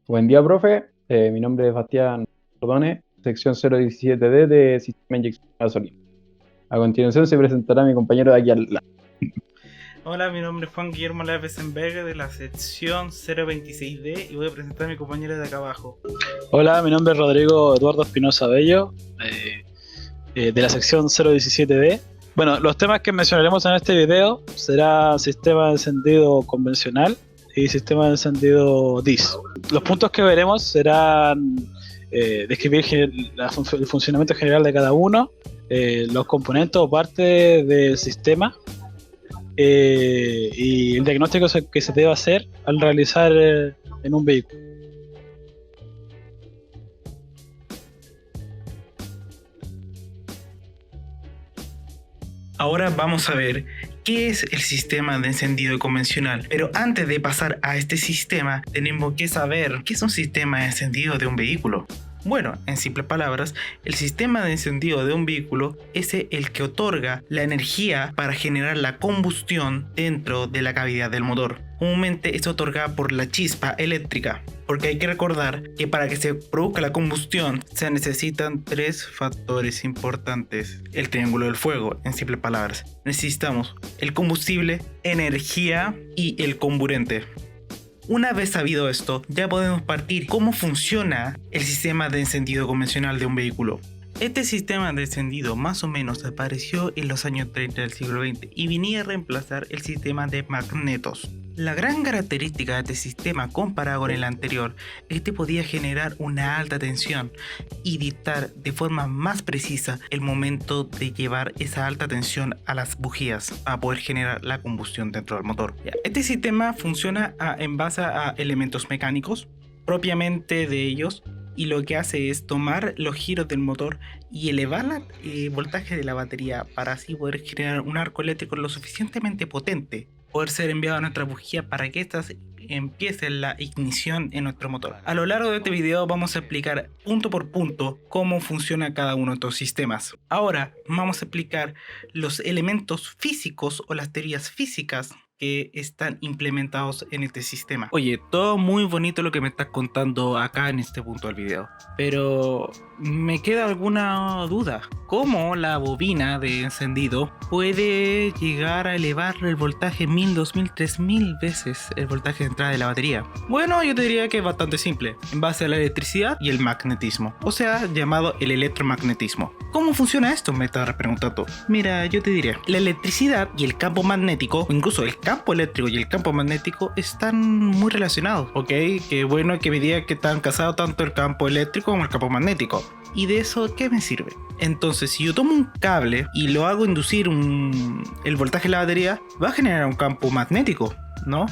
Buen día, profe. Mi nombre es Bastián Ordone, sección 017D de Sistema de Inyección de Gasolina. A continuación se presentará mi compañero de aquí al lado. Hola, mi nombre es Juan Guillermo López Vega de la sección 026D y voy a presentar a mi compañero de acá abajo. Hola, mi nombre es Rodrigo Eduardo Espinosa Bello, de la sección 017D. Bueno, los temas que mencionaremos en este video será sistema de encendido convencional y sistema de encendido DIS. Los puntos que veremos serán describir el funcionamiento general de cada uno, los componentes o partes del sistema y el diagnóstico que se debe hacer al realizar en un vehículo. Ahora vamos a ver qué es el sistema de encendido convencional. Pero antes de pasar a este sistema, tenemos que saber qué es un sistema de encendido de un vehículo. Bueno, en simples palabras, el sistema de encendido de un vehículo es el que otorga la energía para generar la combustión dentro de la cavidad del motor. Comúnmente es otorgada por la chispa eléctrica, porque hay que recordar que para que se produzca la combustión se necesitan tres factores importantes. El triángulo del fuego, en simples palabras. Necesitamos el combustible, energía y el comburente. Una vez sabido esto, ya podemos partir cómo funciona el sistema de encendido convencional de un vehículo. Este sistema de encendido más o menos apareció en los años 30 del siglo XX y venía a reemplazar el sistema de magnetos. La gran característica de este sistema comparado con el anterior es que podía generar una alta tensión y dictar de forma más precisa el momento de llevar esa alta tensión a las bujías para poder generar la combustión dentro del motor. Este sistema funciona en base a elementos mecánicos propiamente de ellos, y lo que hace es tomar los giros del motor y elevar el voltaje de la batería para así poder generar un arco eléctrico lo suficientemente potente, poder ser enviado a nuestra bujía para que estas empiecen la ignición en nuestro motor. A lo largo de este video vamos a explicar punto por punto cómo funciona cada uno de estos sistemas. Ahora vamos a explicar los elementos físicos o las teorías físicas que están implementados en este sistema. Oye, todo muy bonito lo que me estás contando acá en este punto del video, pero me queda alguna duda. ¿Cómo la bobina de encendido puede llegar a elevar el voltaje 1000, 2000, 3000 veces el voltaje de entrada de la batería? Bueno, yo te diría que es bastante simple, en base a la electricidad y el magnetismo, o sea, llamado el electromagnetismo. ¿Cómo funciona esto? Me estás preguntando. Mira, yo te diré, la electricidad y el campo magnético, o incluso el campo eléctrico y el campo magnético, están muy relacionados, ¿ok? Qué bueno que me digas que están casados tanto el campo eléctrico como el campo magnético. ¿Y de eso qué me sirve? Entonces, si yo tomo un cable y lo hago inducir el voltaje de la batería, va a generar un campo magnético, ¿no?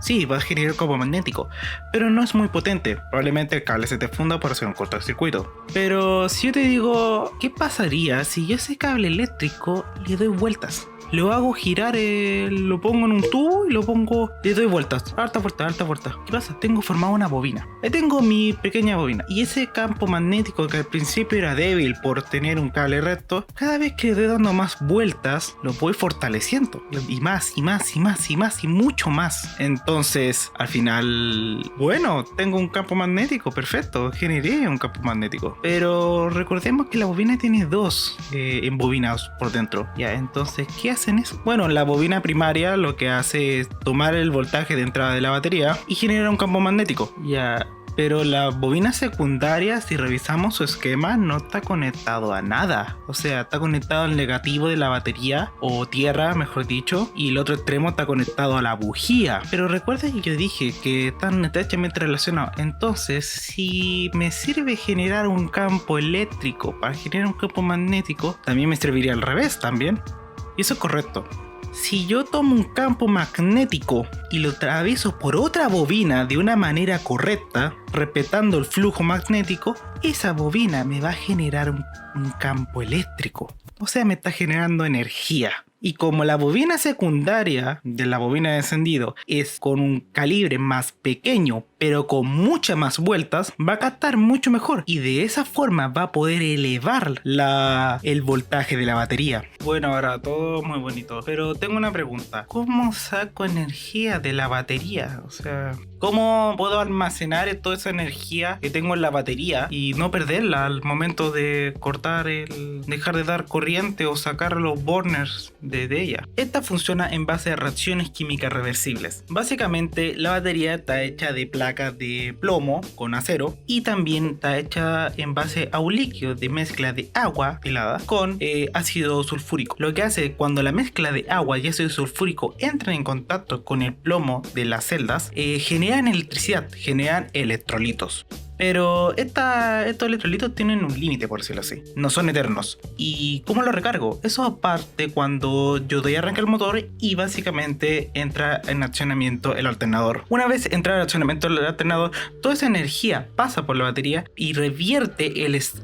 Sí, va a generar un campo magnético, pero no es muy potente. Probablemente el cable se te funda por hacer un cortocircuito. Pero si yo te digo, ¿qué pasaría si yo ese cable eléctrico le doy vueltas? Lo hago girar, lo pongo en un tubo y le doy vueltas, harta vuelta, harta vuelta. ¿Qué pasa? Tengo formada una bobina. Ahí tengo mi pequeña bobina. Y ese campo magnético que al principio era débil por tener un cable recto, cada vez que le doy dando más vueltas, lo voy fortaleciendo. Y más, y más, y más, y más, y mucho más. Entonces, al final, bueno, tengo un campo magnético, perfecto. Generé un campo magnético. Pero recordemos que la bobina tiene dos embobinados por dentro. Ya, entonces, ¿qué hacen eso? Bueno, la bobina primaria lo que hace es tomar el voltaje de entrada de la batería y genera un campo magnético. Ya, pero la bobina secundaria, si revisamos su esquema, no está conectado a nada. O sea, está conectado al negativo de la batería, o tierra, mejor dicho, y el otro extremo está conectado a la bujía. Pero recuerda que yo dije que están estrechamente relacionados. Entonces, si me sirve generar un campo eléctrico para generar un campo magnético, también me serviría al revés también. Y eso es correcto. Si yo tomo un campo magnético y lo atravieso por otra bobina de una manera correcta, respetando el flujo magnético, esa bobina me va a generar un campo eléctrico. O sea, me está generando energía. Y como la bobina secundaria de la bobina de encendido es con un calibre más pequeño, pero con muchas más vueltas, va a captar mucho mejor. Y de esa forma va a poder elevar el voltaje de la batería. Bueno, ahora todo muy bonito, pero tengo una pregunta. ¿Cómo saco energía de la batería? O sea, ¿Cómo puedo almacenar toda esa energía que tengo en la batería y no perderla al momento de dejar de dar corriente o sacar los burners de ella? Esta funciona en base a reacciones químicas reversibles. Básicamente la batería está hecha de placas de plomo con acero y también está hecha en base a un líquido de mezcla de agua helada con ácido sulfúrico. Lo que hace cuando la mezcla de agua y ácido sulfúrico entran en contacto con el plomo de las celdas, generan electricidad, generan electrolitos. Pero estos electrolitos tienen un límite, por decirlo así. No son eternos. ¿Y cómo lo recargo? Eso aparte cuando yo doy a arrancar el motor y básicamente entra en accionamiento el alternador. Una vez entra en accionamiento el alternador, toda esa energía pasa por la batería y revierte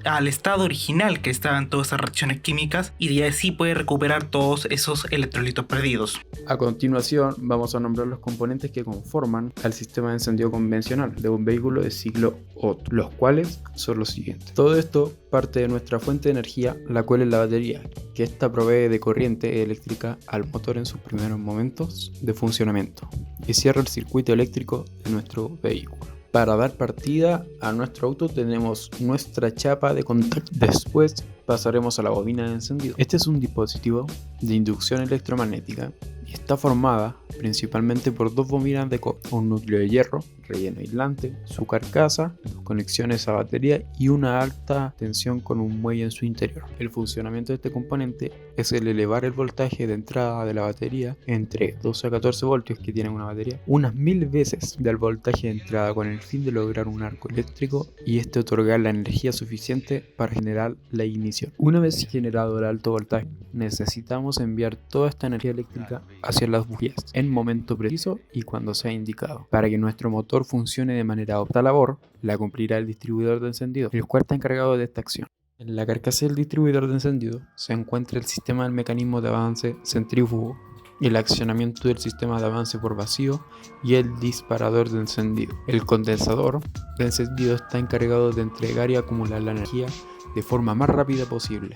al estado original que estaban todas esas reacciones químicas, y de así puede recuperar todos esos electrolitos perdidos. A continuación vamos a nombrar los componentes que conforman al sistema de encendido convencional de un vehículo de ciclo Otto, los cuales son los siguientes. Todo esto parte de nuestra fuente de energía, la cual es la batería, que ésta provee de corriente eléctrica al motor en sus primeros momentos de funcionamiento y cierra el circuito eléctrico de nuestro vehículo. Para dar partida a nuestro auto tenemos nuestra chapa de contacto. Después pasaremos a la bobina de encendido. Este es un dispositivo de inducción electromagnética y está formada principalmente por dos bobinas de cobre, un núcleo de hierro, relleno aislante, su carcasa, conexiones a batería y una alta tensión con un muelle en su interior. El funcionamiento de este componente es el elevar el voltaje de entrada de la batería entre 12 a 14 voltios que tiene una batería, unas 1000 veces del voltaje de entrada, con el fin de lograr un arco eléctrico y otorgar la energía suficiente para generar la ignición. Una vez generado el alto voltaje, necesitamos enviar toda esta energía eléctrica hacia las bujías en momento preciso y cuando sea indicado. Para que nuestro motor funcione de manera óptima labor, la cumplirá el distribuidor de encendido, el cual está encargado de esta acción. En la carcasa del distribuidor de encendido se encuentra el sistema del mecanismo de avance centrífugo, el accionamiento del sistema de avance por vacío y el disparador de encendido. El condensador de encendido está encargado de entregar y acumular la energía de forma más rápida posible,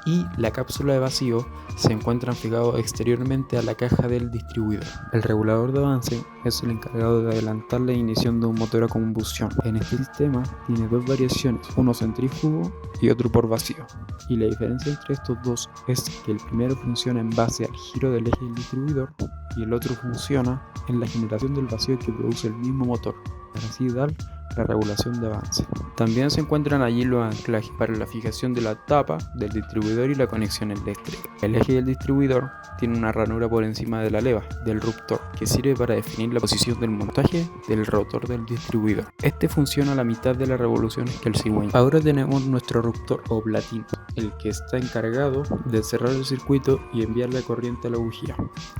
y la cápsula de vacío se encuentra fijado exteriormente a la caja del distribuidor. El regulador de avance es el encargado de adelantar la ignición de un motor a combustión. En este sistema tiene dos variaciones, uno centrífugo y otro por vacío, y la diferencia entre estos dos es que el primero funciona en base al giro del eje del distribuidor y el otro funciona en la generación del vacío que produce el mismo motor, para así dar la regulación de avance. También se encuentran allí los anclajes para la fijación de la tapa del distribuidor y la conexión eléctrica. El eje del distribuidor tiene una ranura por encima de la leva del ruptor, que sirve para definir la posición del montaje del rotor del distribuidor. Este funciona a la mitad de las revoluciones que el cigüeñal. Ahora tenemos nuestro ruptor o platino, el que está encargado de cerrar el circuito y enviar la corriente a la bujía.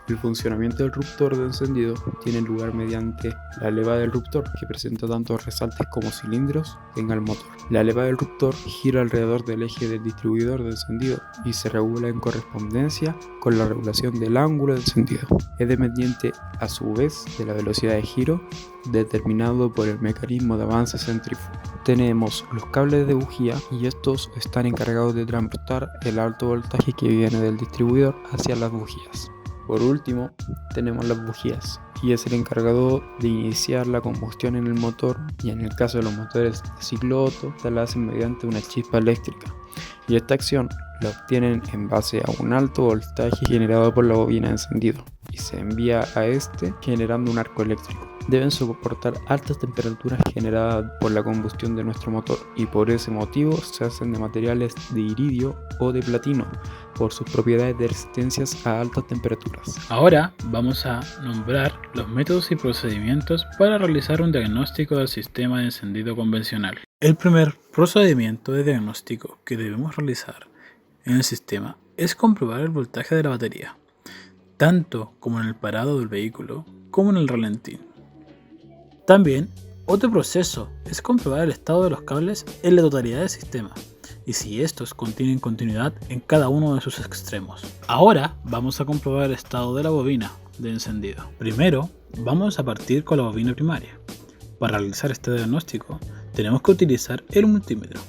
El funcionamiento del ruptor de encendido tiene lugar mediante la leva del ruptor, que presenta tanto resaltes como cilindros en el motor. La leva del ruptor gira alrededor del eje del distribuidor de encendido y se regula en correspondencia con la regulación del ángulo de encendido. Es dependiente a su vez de la velocidad de giro determinado por el mecanismo de avance centrífugo. Tenemos los cables de bujía y estos están encargados de transportar el alto voltaje que viene del distribuidor hacia las bujías. Por último, tenemos las bujías, y es el encargado de iniciar la combustión en el motor, y en el caso de los motores de ciclo Otto, se la hacen mediante una chispa eléctrica, y esta acción la obtienen en base a un alto voltaje generado por la bobina de encendido, y se envía a este generando un arco eléctrico. Deben soportar altas temperaturas generadas por la combustión de nuestro motor, y por ese motivo se hacen de materiales de iridio o de platino, por sus propiedades de resistencias a altas temperaturas. Ahora vamos a nombrar los métodos y procedimientos para realizar un diagnóstico del sistema de encendido convencional. El primer procedimiento de diagnóstico que debemos realizar en el sistema es comprobar el voltaje de la batería, tanto como en el parado del vehículo como en el ralentín. También, otro proceso es comprobar el estado de los cables en la totalidad del sistema y si estos contienen continuidad en cada uno de sus extremos. Ahora vamos a comprobar el estado de la bobina de encendido. Primero, vamos a partir con la bobina primaria. Para realizar este diagnóstico, tenemos que utilizar el multímetro.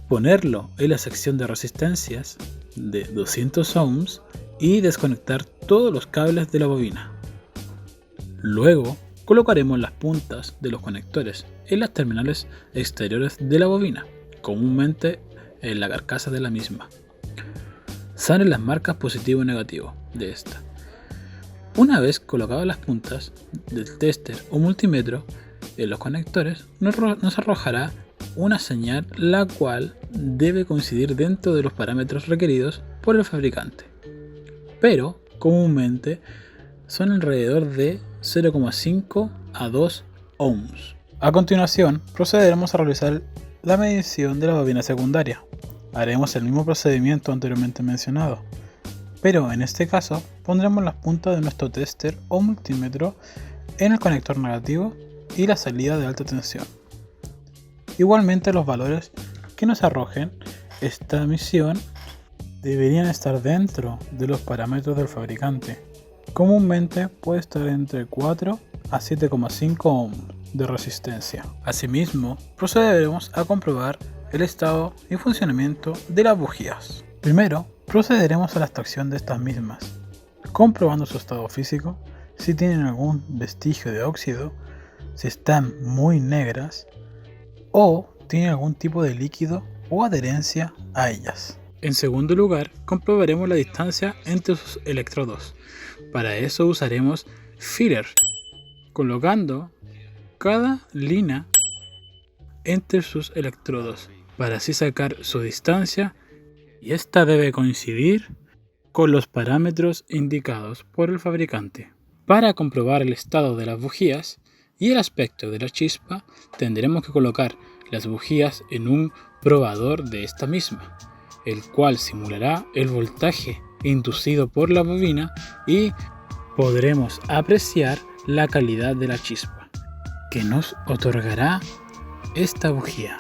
Ponerlo en la sección de resistencias de 200 ohms y desconectar todos los cables de la bobina. Luego, colocaremos las puntas de los conectores en las terminales exteriores de la bobina, comúnmente en la carcasa de la misma. Salen las marcas positivo y negativo de esta. Una vez colocadas las puntas del tester o multímetro en los conectores, nos arrojará una señal la cual debe coincidir dentro de los parámetros requeridos por el fabricante, pero comúnmente son alrededor de 0,5 a 2 ohms. A continuación procederemos a realizar la medición de la bobina secundaria. Haremos el mismo procedimiento anteriormente mencionado, pero en este caso pondremos las puntas de nuestro tester o multímetro en el conector negativo y la salida de alta tensión. Igualmente los valores que nos arrojen esta misión deberían estar dentro de los parámetros del fabricante. Comúnmente puede estar entre 4 a 7,5 ohms de resistencia. Asimismo, procederemos a comprobar el estado y funcionamiento de las bujías. Primero, procederemos a la extracción de estas mismas, comprobando su estado físico, si tienen algún vestigio de óxido, si están muy negras o tienen algún tipo de líquido o adherencia a ellas. En segundo lugar, comprobaremos la distancia entre sus electrodos. Para eso usaremos feeler, colocando cada línea entre sus electrodos para así sacar su distancia, y esta debe coincidir con los parámetros indicados por el fabricante. Para comprobar el estado de las bujías y el aspecto de la chispa, tendremos que colocar las bujías en un probador de esta misma, el cual simulará el voltaje inducido por la bobina y podremos apreciar la calidad de la chispa que nos otorgará esta bujía.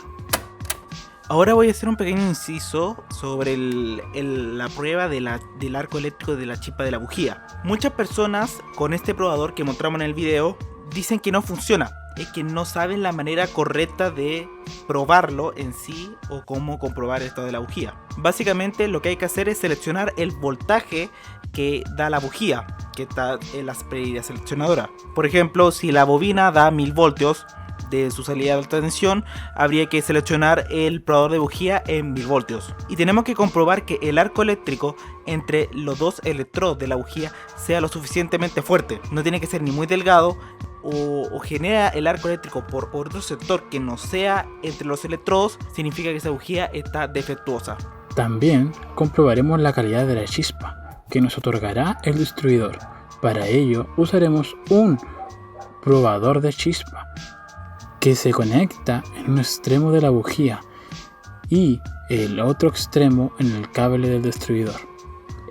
Ahora voy a hacer un pequeño inciso sobre la prueba del arco eléctrico de la chispa de la bujía. Muchas personas con este probador que mostramos en el video dicen que no funciona. Es que no saben la manera correcta de probarlo en sí o cómo comprobar esto de la bujía. Básicamente lo que hay que hacer es seleccionar el voltaje que da la bujía, que está en las predias seleccionadoras. Por ejemplo, si la bobina da 1000 voltios de su salida de alta tensión, habría que seleccionar el probador de bujía en 1000 voltios. Y tenemos que comprobar que el arco eléctrico entre los dos electrodos de la bujía sea lo suficientemente fuerte. No tiene que ser ni muy delgado o genera el arco eléctrico por otro sector que no sea entre los electrodos, significa que esa bujía está defectuosa. También comprobaremos la calidad de la chispa que nos otorgará el distribuidor. Para ello usaremos un probador de chispa que se conecta en un extremo de la bujía y el otro extremo en el cable del distribuidor.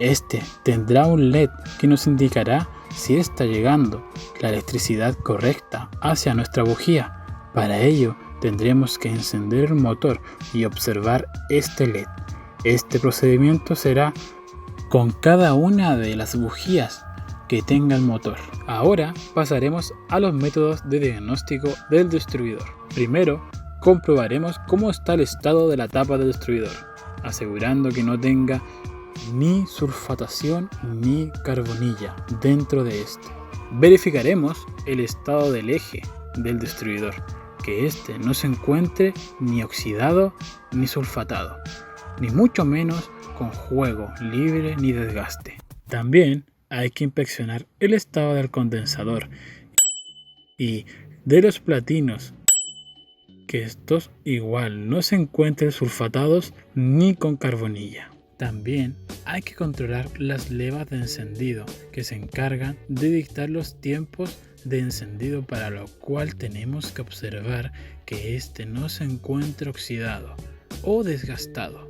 Este tendrá un LED que nos indicará si está llegando la electricidad correcta hacia nuestra bujía. Para ello tendremos que encender el motor y observar este LED. Este procedimiento será con cada una de las bujías que tenga el motor. Ahora pasaremos a los métodos de diagnóstico del distribuidor. Primero, comprobaremos cómo está el estado de la tapa del distribuidor, asegurando que no tenga ni sulfatación ni carbonilla dentro de este. Verificaremos el estado del eje del distribuidor, que este no se encuentre ni oxidado ni sulfatado, ni mucho menos con juego libre ni desgaste. También hay que inspeccionar el estado del condensador y de los platinos, que estos igual no se encuentren sulfatados ni con carbonilla. También hay que controlar las levas de encendido, que se encargan de dictar los tiempos de encendido, para lo cual tenemos que observar que este no se encuentre oxidado o desgastado.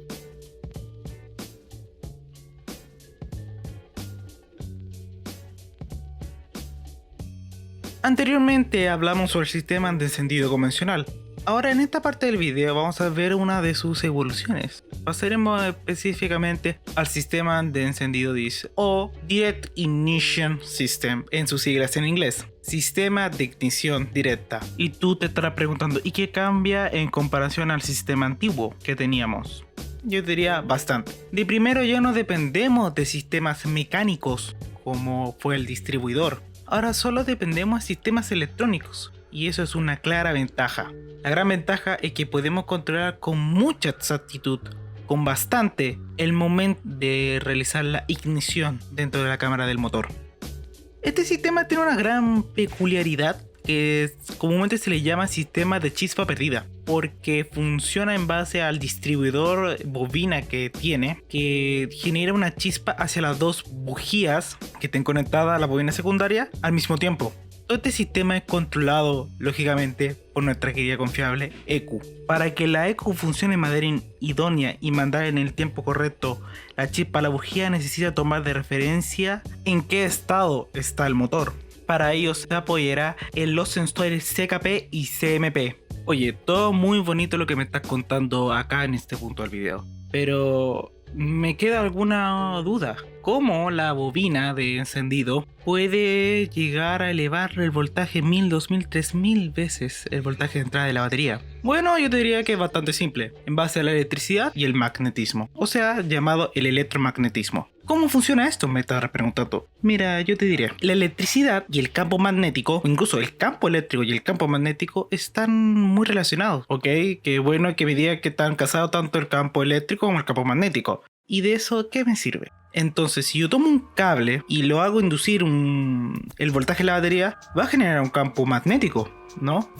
Anteriormente hablamos sobre el sistema de encendido convencional. Ahora en esta parte del video vamos a ver una de sus evoluciones. Pasaremos específicamente al sistema de encendido DIS o Direct Ignition System en sus siglas en inglés. Sistema de ignición directa. Y tú te estarás preguntando, ¿y qué cambia en comparación al sistema antiguo que teníamos? Yo diría bastante. De primero ya no dependemos de sistemas mecánicos como fue el distribuidor. Ahora solo dependemos de sistemas electrónicos, y eso es una clara ventaja. La gran ventaja es que podemos controlar con mucha exactitud, con bastante, el momento de realizar la ignición dentro de la cámara del motor. Este sistema tiene una gran peculiaridad que comúnmente se le llama sistema de chispa perdida, porque funciona en base al distribuidor bobina que tiene, que genera una chispa hacia las dos bujías que estén conectadas a la bobina secundaria al mismo tiempo. Todo este sistema es controlado, lógicamente, por nuestra querida confiable ECU. Para que la ECU funcione de manera idónea y mandar en el tiempo correcto la chispa a la bujía, necesita tomar de referencia en qué estado está el motor. Para ello se apoyará en los sensores CKP y CMP. Oye, todo muy bonito lo que me estás contando acá en este punto del video, pero me queda alguna duda. ¿Cómo la bobina de encendido puede llegar a elevar el voltaje 1000, 2000, 3000 veces el voltaje de entrada de la batería? Bueno, yo te diría que es bastante simple, en base a la electricidad y el magnetismo, o sea, llamado el electromagnetismo. ¿Cómo funciona esto? Me estás preguntando. Mira, yo te diré, la electricidad y el campo magnético, incluso el campo eléctrico y el campo magnético, están muy relacionados, ¿ok? Qué bueno que me diga que están casados tanto el campo eléctrico como el campo magnético. ¿Y de eso qué me sirve? Entonces, si yo tomo un cable y lo hago inducir el voltaje de la batería, va a generar un campo magnético, ¿no?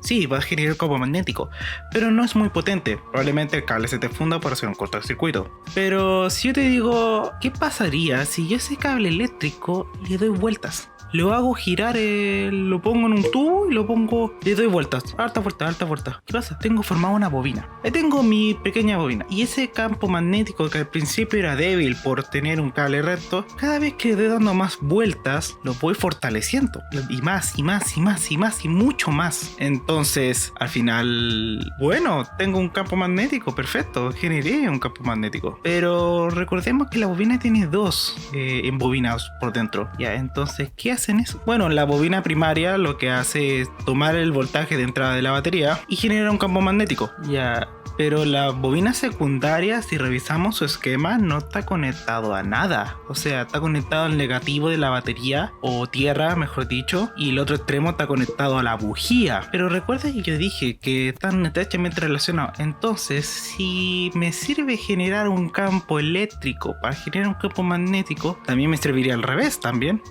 Sí, va a generar un campo magnético, pero no es muy potente. Probablemente el cable se te funda por hacer un cortocircuito. Pero si yo te digo, ¿qué pasaría si yo ese cable eléctrico le doy vueltas? Lo hago girar, lo pongo en un tubo y le doy vueltas, alta vuelta, alta vuelta. ¿Qué pasa? Tengo formada una bobina. Ahí tengo mi pequeña bobina. Y ese campo magnético que al principio era débil por tener un cable recto, cada vez que le doy dando más vueltas, lo voy fortaleciendo. Y más, y más, y más, y más, y mucho más. Entonces, al final, bueno, tengo un campo magnético, perfecto. Generé un campo magnético. Pero recordemos que la bobina tiene dos embobinados por dentro. Ya, entonces, ¿qué hacen eso? Bueno, la bobina primaria lo que hace es tomar el voltaje de entrada de la batería y genera un campo magnético. Ya, pero la bobina secundaria, si revisamos su esquema, no está conectado a nada. O sea, está conectado al negativo de la batería, o tierra, mejor dicho, y el otro extremo está conectado a la bujía. Pero recuerda que yo dije que están estrechamente relacionados. Entonces, si me sirve generar un campo eléctrico para generar un campo magnético, también me serviría al revés también.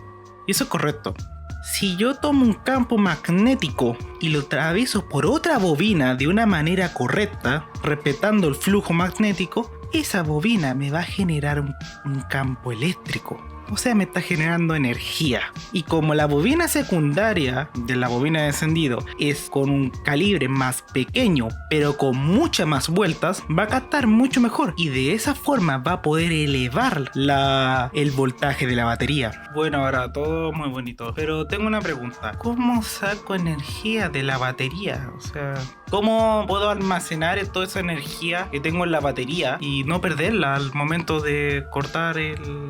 Y eso es correcto. Si yo tomo un campo magnético y lo atravieso por otra bobina de una manera correcta, respetando el flujo magnético, esa bobina me va a generar un campo eléctrico. O sea, me está generando energía. Y como la bobina secundaria de la bobina de encendido es con un calibre más pequeño, pero con muchas más vueltas, va a captar mucho mejor. Y de esa forma va a poder elevar el voltaje de la batería. Bueno, ahora todo muy bonito, pero tengo una pregunta. ¿Cómo saco energía de la batería? O sea, ¿cómo puedo almacenar toda esa energía que tengo en la batería y no perderla al momento de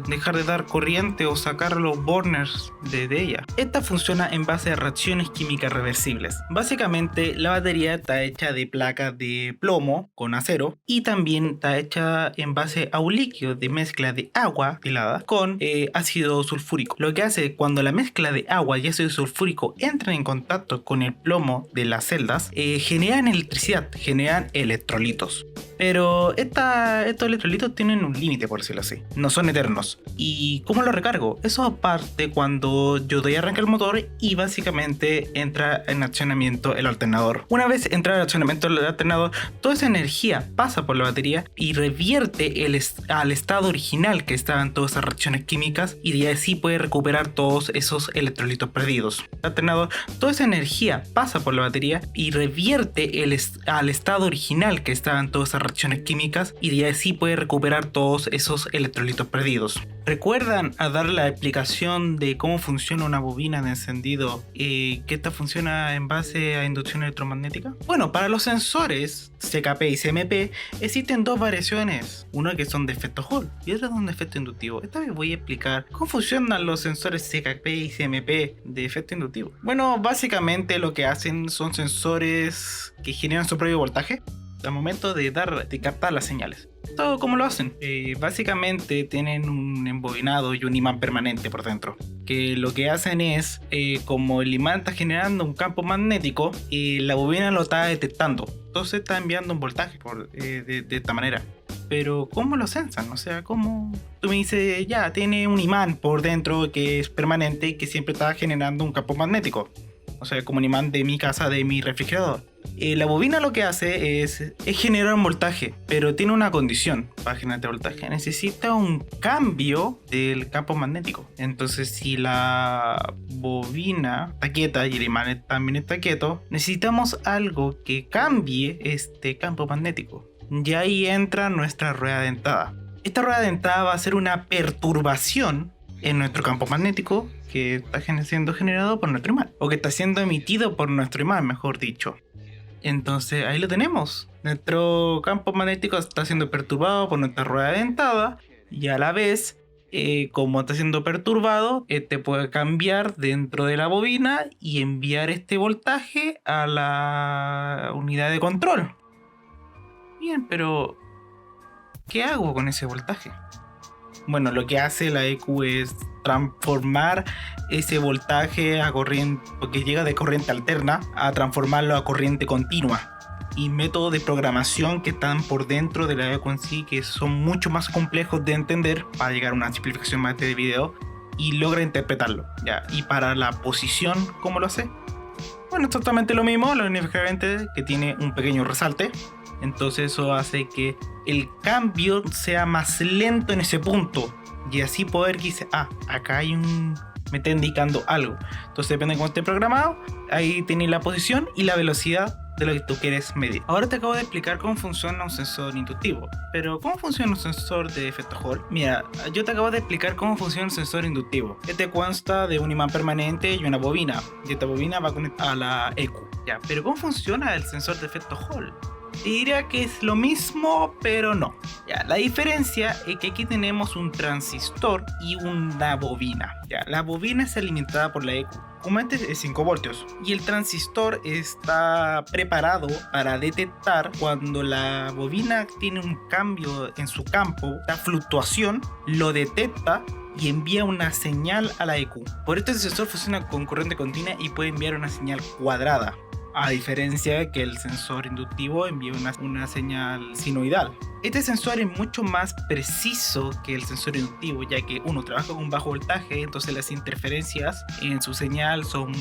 dejar de dar corriente o sacar los burners de ella? Esta funciona en base a reacciones químicas reversibles. Básicamente, la batería está hecha de placas de plomo con acero y también está hecha en base a un líquido de mezcla de agua helada con ácido sulfúrico. Lo que hace cuando la mezcla de agua y ácido sulfúrico entran en contacto con el plomo de las celdas, generan electricidad, generan electrolitos. Pero estos electrolitos tienen un límite, por decirlo así. No son eternos. ¿Y cómo lo recargo? Eso aparte cuando yo doy arranque al motor y básicamente entra en accionamiento el alternador. Una vez entra en accionamiento el alternador, toda esa energía pasa por la batería y revierte al estado original que estaban todas esas reacciones químicas, y de así puede recuperar todos esos electrolitos perdidos. El alternador, toda esa energía pasa por la batería y revierte al estado original que estaban todas esas reacciones químicas, y de así puede recuperar todos esos electrolitos perdidos. ¿Recuerdan a dar la explicación de cómo funciona una bobina de encendido y que esta funciona en base a inducción electromagnética? Bueno, para los sensores CKP y CMP existen dos variaciones, una que son de efecto Hall y otra son de efecto inductivo. Esta vez voy a explicar cómo funcionan los sensores CKP y CMP de efecto inductivo. Bueno, básicamente lo que hacen son sensores que generan su propio voltaje. al momento de captar las señales. Todo como lo hacen. Básicamente tienen un embobinado y un imán permanente por dentro. Que lo que hacen es, como el imán está generando un campo magnético, la bobina lo está detectando. Entonces está enviando un voltaje de esta manera. Pero ¿cómo lo sensan? O sea, ¿cómo? Tú me dices, ya, tiene un imán por dentro que es permanente y que siempre está generando un campo magnético. O sea, como un imán de mi casa, de mi refrigerador. La bobina lo que hace es generar un voltaje, pero tiene una condición para generar este voltaje. Necesita un cambio del campo magnético. Entonces, si la bobina está quieta y el imán también está quieto, necesitamos algo que cambie este campo magnético. Y ahí entra nuestra rueda dentada. Esta rueda dentada va a ser una perturbación en nuestro campo magnético que está siendo generado por nuestro imán, o que está siendo emitido por nuestro imán, mejor dicho. Entonces ahí lo tenemos. Nuestro campo magnético está siendo perturbado por nuestra rueda dentada, y a la vez, como está siendo perturbado, este puede cambiar dentro de la bobina y enviar este voltaje a la unidad de control. Bien, pero ¿qué hago con ese voltaje? Bueno, lo que hace la EQ es transformar ese voltaje a corriente, porque llega de corriente alterna, a transformarlo a corriente continua. Y métodos de programación que están por dentro de la EQ en sí, que son mucho más complejos de entender para llegar a una simplificación más de video y logra interpretarlo. ¿Ya? Y para la posición, ¿cómo lo hace? Bueno, exactamente lo mismo, lo únicamente que tiene un pequeño resalte. Entonces eso hace que el cambio sea más lento en ese punto. Y así poder que dice, acá hay me está indicando algo. Entonces depende de cómo esté programado, ahí tienes la posición y la velocidad de lo que tú quieres medir. Ahora te acabo de explicar cómo funciona un sensor inductivo. Pero ¿cómo funciona un sensor de efecto Hall? Mira, yo te acabo de explicar cómo funciona un sensor inductivo. Este consta de un imán permanente y una bobina. Y esta bobina va conectada a la EQ. Ya, pero ¿cómo funciona el sensor de efecto Hall? Te diría que es lo mismo, pero no. Ya, la diferencia es que aquí tenemos un transistor y una bobina. Ya, la bobina es alimentada por la EQ, comúnmente es 5 voltios, y el transistor está preparado para detectar cuando la bobina tiene un cambio en su campo, la fluctuación, lo detecta y envía una señal a la EQ. Por esto el sensor funciona con corriente continua y puede enviar una señal cuadrada, a diferencia de que el sensor inductivo envía una señal sinusoidal. Este sensor es mucho más preciso que el sensor inductivo, ya que uno trabaja con bajo voltaje, entonces las interferencias en su señal son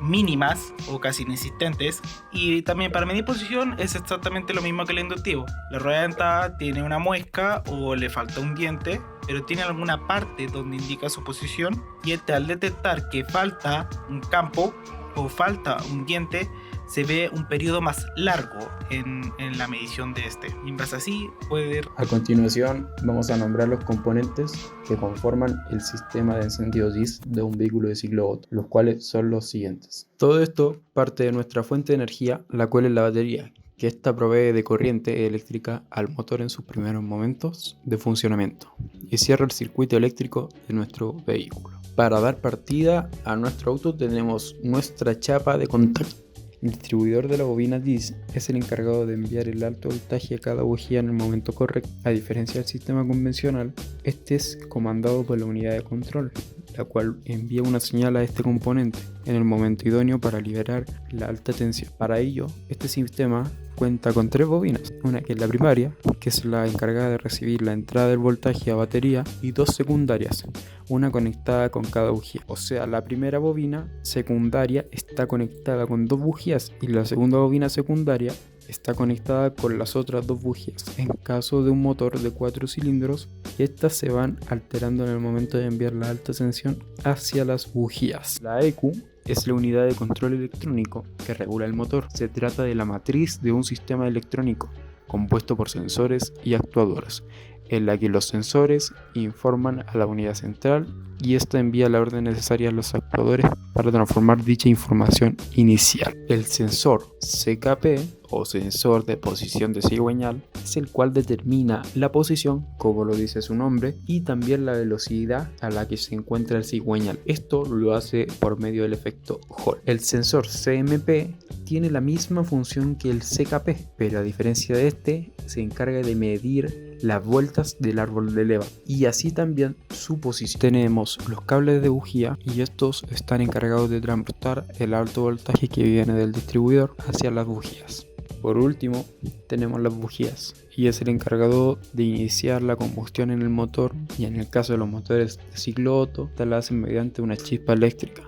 mínimas o casi inexistentes, y también para medir posición es exactamente lo mismo que el inductivo. La rueda dentada tiene una muesca o le falta un diente, pero tiene alguna parte donde indica su posición, y este, al detectar que falta un campo o falta un diente, se ve un periodo más largo en la medición de este. Y en base así puede... A continuación vamos a nombrar los componentes que conforman el sistema de encendido DIS de un vehículo de ciclo Otto, los cuales son los siguientes. Todo esto parte de nuestra fuente de energía, la cual es la batería, que ésta provee de corriente eléctrica al motor en sus primeros momentos de funcionamiento y cierra el circuito eléctrico de nuestro vehículo. Para dar partida a nuestro auto tenemos nuestra chapa de contacto. El distribuidor de la bobina DIS es el encargado de enviar el alto voltaje a cada bujía en el momento correcto. A diferencia del sistema convencional, este es comandado por la unidad de control, la cual envía una señal a este componente en el momento idóneo para liberar la alta tensión. Para ello, este sistema cuenta con 3 bobinas, una que es la primaria, que es la encargada de recibir la entrada del voltaje a batería, y 2 secundarias, una conectada con cada bujía. O sea, la primera bobina secundaria está conectada con 2 bujías y la segunda bobina secundaria está conectada con las otras 2 bujías. En caso de un motor de 4 cilindros, estas se van alterando en el momento de enviar la alta tensión hacia las bujías. La EQ es la unidad de control electrónico que regula el motor. Se trata de la matriz de un sistema electrónico compuesto por sensores y actuadores, en la que los sensores informan a la unidad central y esta envía la orden necesaria a los actuadores para transformar dicha información inicial. El sensor CKP o sensor de posición de cigüeñal es el cual determina la posición, como lo dice su nombre, y también la velocidad a la que se encuentra el cigüeñal. Esto lo hace por medio del efecto Hall. El sensor CMP tiene la misma función que el CKP, pero a diferencia de este, se encarga de medir las vueltas del árbol de leva y así también su posición. Tenemos los cables de bujía y estos están encargados de transportar el alto voltaje que viene del distribuidor hacia las bujías. Por último, tenemos las bujías y es el encargado de iniciar la combustión en el motor, y en el caso de los motores de ciclo Otto, esta la hacen mediante una chispa eléctrica,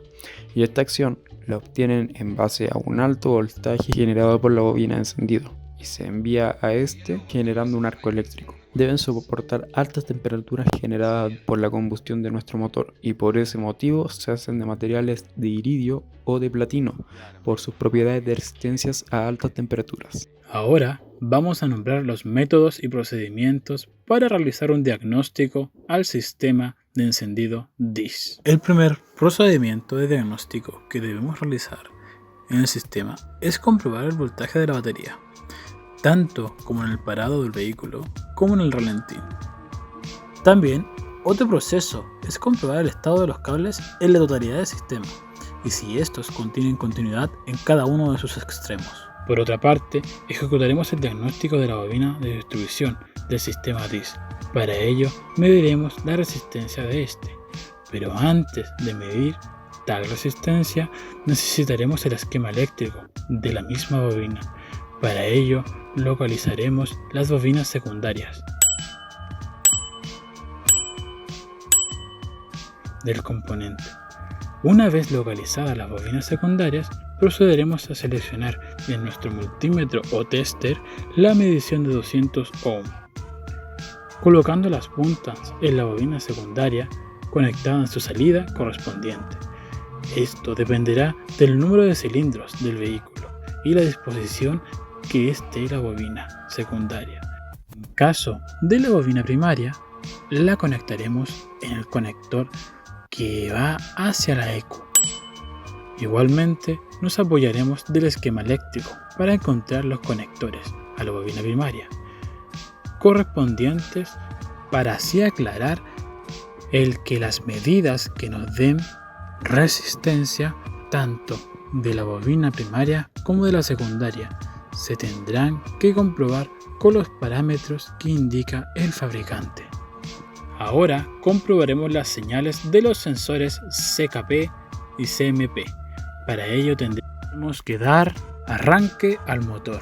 y esta acción la obtienen en base a un alto voltaje generado por la bobina de encendido y se envía a este generando un arco eléctrico. Deben soportar altas temperaturas generadas por la combustión de nuestro motor y por ese motivo se hacen de materiales de iridio o de platino por sus propiedades de resistencias a altas temperaturas. Ahora vamos a nombrar los métodos y procedimientos para realizar un diagnóstico al sistema de encendido DIS. El primer procedimiento de diagnóstico que debemos realizar en el sistema es comprobar el voltaje de la batería, tanto como en el parado del vehículo como en el ralentín. También, otro proceso es comprobar el estado de los cables en la totalidad del sistema y si estos contienen continuidad en cada uno de sus extremos. Por otra parte, ejecutaremos el diagnóstico de la bobina de distribución del sistema DIS. Para ello, mediremos la resistencia de este, pero antes de medir tal resistencia, necesitaremos el esquema eléctrico de la misma bobina. Para ello, localizaremos las bobinas secundarias del componente. Una vez localizadas las bobinas secundarias, procederemos a seleccionar en nuestro multímetro o tester la medición de 200 ohm, colocando las puntas en la bobina secundaria conectada en su salida correspondiente. Esto dependerá del número de cilindros del vehículo y la disposición que esté la bobina secundaria. En caso de la bobina primaria, la conectaremos en el conector que va hacia la ECU. Igualmente, nos apoyaremos del esquema eléctrico para encontrar los conectores a la bobina primaria correspondientes, para así aclarar el que las medidas que nos den resistencia tanto de la bobina primaria como de la secundaria se tendrán que comprobar con los parámetros que indica el fabricante. Ahora comprobaremos las señales de los sensores CKP y CMP. Para ello tendremos que dar arranque al motor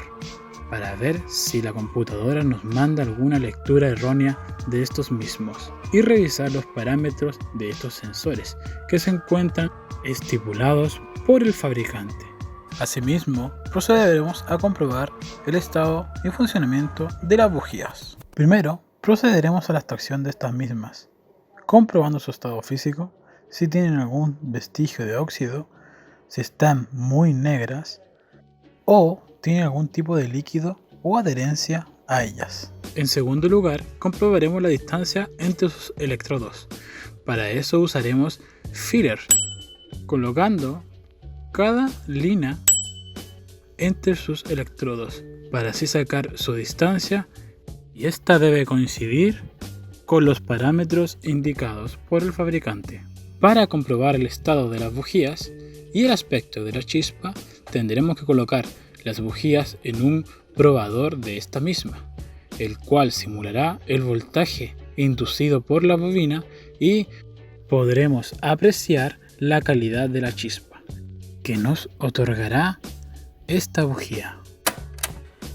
para ver si la computadora nos manda alguna lectura errónea de estos mismos y revisar los parámetros de estos sensores que se encuentran estipulados por el fabricante. Asimismo, procederemos a comprobar el estado y funcionamiento de las bujías. Primero, procederemos a la extracción de estas mismas, comprobando su estado físico, si tienen algún vestigio de óxido, si están muy negras o tienen algún tipo de líquido o adherencia a ellas. En segundo lugar, comprobaremos la distancia entre sus electrodos. Para eso usaremos filler, colocando cada línea entre sus electrodos para así sacar su distancia, y esta debe coincidir con los parámetros indicados por el fabricante. Para comprobar el estado de las bujías y el aspecto de la chispa, tendremos que colocar las bujías en un probador de esta misma, el cual simulará el voltaje inducido por la bobina y podremos apreciar la calidad de la chispa que nos otorgará esta bujía.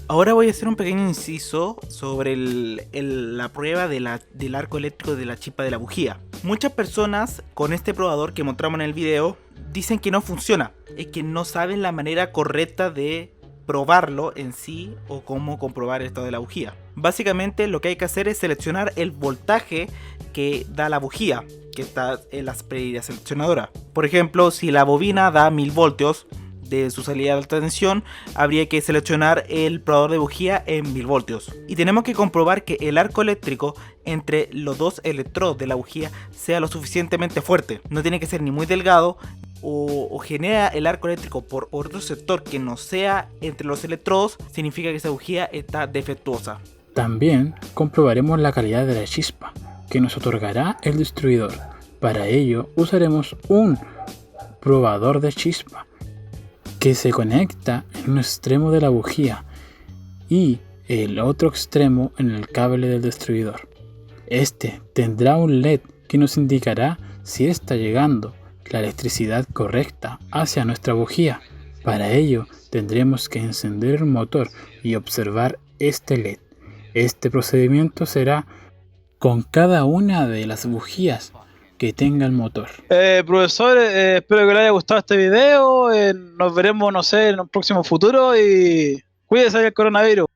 Ahora voy a hacer un pequeño inciso sobre la prueba del arco eléctrico de la chispa de la bujía. Muchas personas con este probador que mostramos en el video dicen que no funciona, es que no saben la manera correcta de probarlo en sí o cómo comprobar el estado de la bujía. Básicamente lo que hay que hacer es seleccionar el voltaje que da la bujía, que está en las predias seleccionadoras. Por ejemplo, si la bobina da 1000 voltios de su salida de alta tensión, habría que seleccionar el probador de bujía en 1000 voltios. Y tenemos que comprobar que el arco eléctrico entre los dos electrodos de la bujía sea lo suficientemente fuerte. No tiene que ser ni muy delgado o genera el arco eléctrico por otro sector que no sea entre los electrodos, significa que esa bujía está defectuosa. También comprobaremos la calidad de la chispa que nos otorgará el distribuidor. Para ello usaremos un probador de chispa que se conecta en un extremo de la bujía y el otro extremo en el cable del distribuidor. Este tendrá un LED que nos indicará si está llegando la electricidad correcta hacia nuestra bujía. Para ello tendremos que encender el motor y observar este LED. Este procedimiento será con cada una de las bujías que tenga el motor. Profesor, espero que le haya gustado este video. Nos veremos, no sé, en un próximo futuro y cuídese del coronavirus.